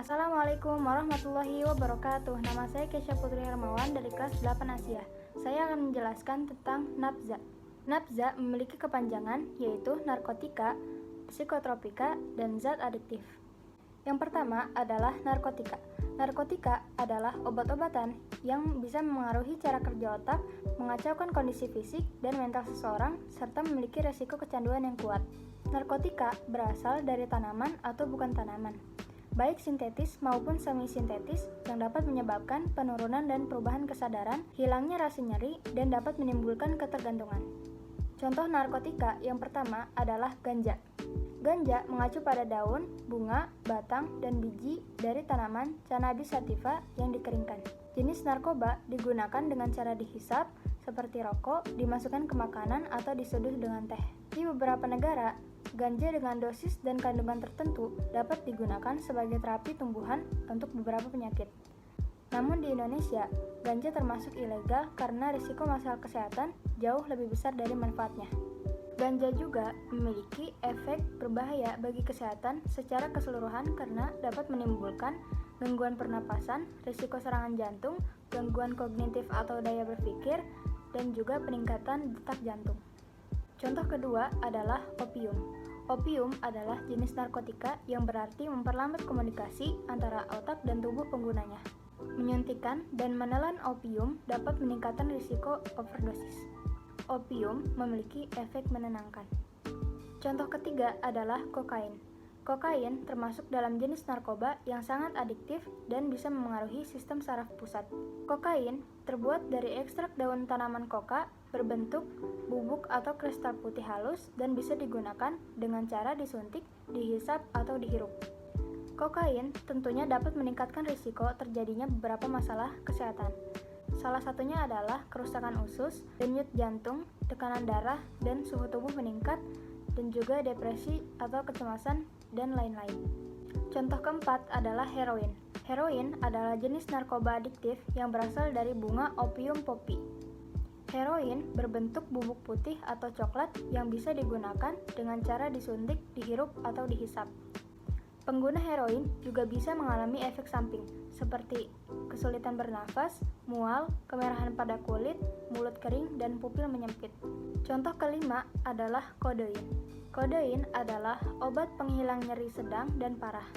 Assalamualaikum warahmatullahi wabarakatuh. Nama saya Kesha Putri Hermawan dari kelas 8 Asia. Saya akan menjelaskan tentang nafza. Nafza memiliki kepanjangan yaitu narkotika, psikotropika, dan zat adiktif. Yang pertama adalah narkotika. Narkotika adalah obat-obatan yang bisa memengaruhi cara kerja otak, mengacaukan kondisi fisik dan mental seseorang, serta memiliki resiko kecanduan yang kuat. Narkotika berasal dari tanaman atau bukan tanaman, baik sintetis maupun semi-sintetis, yang dapat menyebabkan penurunan dan perubahan kesadaran, hilangnya rasa nyeri, dan dapat menimbulkan ketergantungan. Contoh narkotika yang pertama adalah ganja. Ganja mengacu pada daun, bunga, batang, dan biji dari tanaman Cannabis sativa yang dikeringkan. Jenis narkoba digunakan dengan cara dihisap, seperti rokok, dimasukkan ke makanan, atau diseduh dengan teh. Di beberapa negara, ganja dengan dosis dan kandungan tertentu dapat digunakan sebagai terapi tumbuhan untuk beberapa penyakit. Namun di Indonesia, ganja termasuk ilegal karena risiko masalah kesehatan jauh lebih besar dari manfaatnya. Ganja juga memiliki efek berbahaya bagi kesehatan secara keseluruhan karena dapat menimbulkan gangguan pernapasan, risiko serangan jantung, gangguan kognitif atau daya berpikir, dan juga peningkatan detak jantung. Contoh kedua adalah opium. Opium adalah jenis narkotika yang berarti memperlambat komunikasi antara otak dan tubuh penggunanya. Menyuntikkan dan menelan opium dapat meningkatkan risiko overdosis. Opium memiliki efek menenangkan. Contoh ketiga adalah kokain. Kokain termasuk dalam jenis narkoba yang sangat adiktif dan bisa memengaruhi sistem saraf pusat. Kokain terbuat dari ekstrak daun tanaman koka berbentuk bubuk atau kristal putih halus dan bisa digunakan dengan cara disuntik, dihisap, atau dihirup. Kokain tentunya dapat meningkatkan risiko terjadinya beberapa masalah kesehatan. Salah satunya adalah kerusakan usus, denyut jantung, tekanan darah, dan suhu tubuh meningkat, dan juga depresi atau kecemasan, dan lain-lain. Contoh keempat adalah heroin. Heroin adalah jenis narkoba adiktif yang berasal dari bunga opium poppy. Heroin berbentuk bubuk putih atau coklat yang bisa digunakan dengan cara disuntik, dihirup, atau dihisap. Pengguna heroin juga bisa mengalami efek samping, seperti kesulitan bernafas, mual, kemerahan pada kulit, mulut kering, dan pupil menyempit. Contoh kelima adalah kodein. Kodein adalah obat penghilang nyeri sedang dan parah.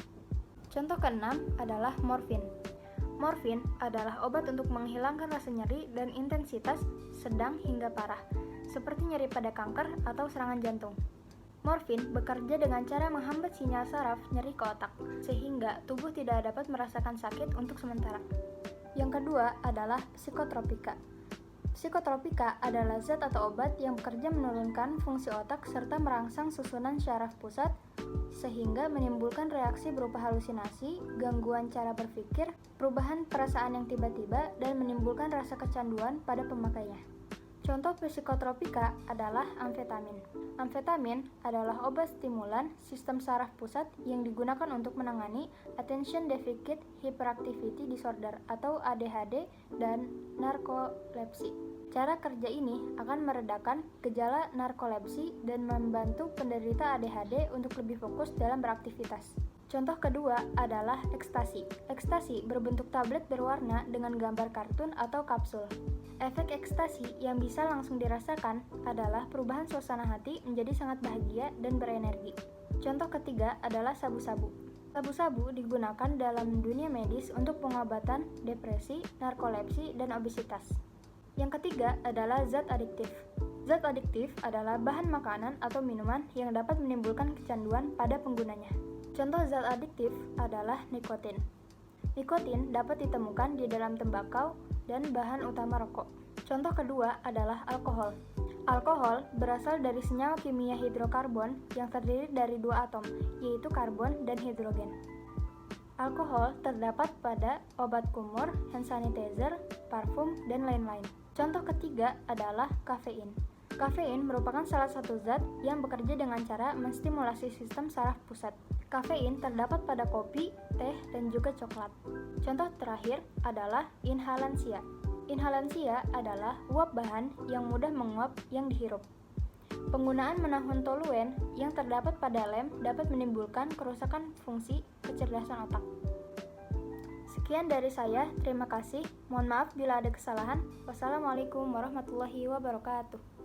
Contoh keenam adalah morfin. Morfin adalah obat untuk menghilangkan rasa nyeri dan intensitas sedang hingga parah, seperti nyeri pada kanker atau serangan jantung. Morfin bekerja dengan cara menghambat sinyal saraf nyeri ke otak, sehingga tubuh tidak dapat merasakan sakit untuk sementara. Yang kedua adalah psikotropika. Psikotropika adalah zat atau obat yang bekerja menurunkan fungsi otak serta merangsang susunan syaraf pusat, sehingga menimbulkan reaksi berupa halusinasi, gangguan cara berpikir, perubahan perasaan yang tiba-tiba, dan menimbulkan rasa kecanduan pada pemakainya. Contoh psikotropika adalah amfetamin. Amfetamin adalah obat stimulan sistem saraf pusat yang digunakan untuk menangani Attention Deficit Hyperactivity Disorder atau ADHD dan narkolepsi. Cara kerja ini akan meredakan gejala narkolepsi dan membantu penderita ADHD untuk lebih fokus dalam beraktivitas. Contoh kedua adalah ekstasi. Ekstasi berbentuk tablet berwarna dengan gambar kartun atau kapsul. Efek ekstasi yang bisa langsung dirasakan adalah perubahan suasana hati menjadi sangat bahagia dan berenergi. Contoh ketiga adalah sabu-sabu. Sabu-sabu digunakan dalam dunia medis untuk pengobatan depresi, narkolepsi, dan obesitas. Yang ketiga adalah zat adiktif. Zat adiktif adalah bahan makanan atau minuman yang dapat menimbulkan kecanduan pada penggunanya. Contoh zat adiktif adalah nikotin. Nikotin dapat ditemukan di dalam tembakau dan bahan utama rokok. Contoh kedua adalah alkohol. Alkohol berasal dari senyawa kimia hidrokarbon yang terdiri dari dua atom, yaitu karbon dan hidrogen. Alkohol terdapat pada obat kumur, hand sanitizer, parfum, dan lain-lain. Contoh ketiga adalah kafein. Kafein merupakan salah satu zat yang bekerja dengan cara menstimulasi sistem saraf pusat. Kafein terdapat pada kopi, teh, dan juga coklat. Contoh terakhir adalah inhalansia. Inhalansia adalah uap bahan yang mudah menguap yang dihirup. Penggunaan menahun toluen yang terdapat pada lem dapat menimbulkan kerusakan fungsi kecerdasan otak. Sekian dari saya, terima kasih. Mohon maaf bila ada kesalahan. Wassalamualaikum warahmatullahi wabarakatuh.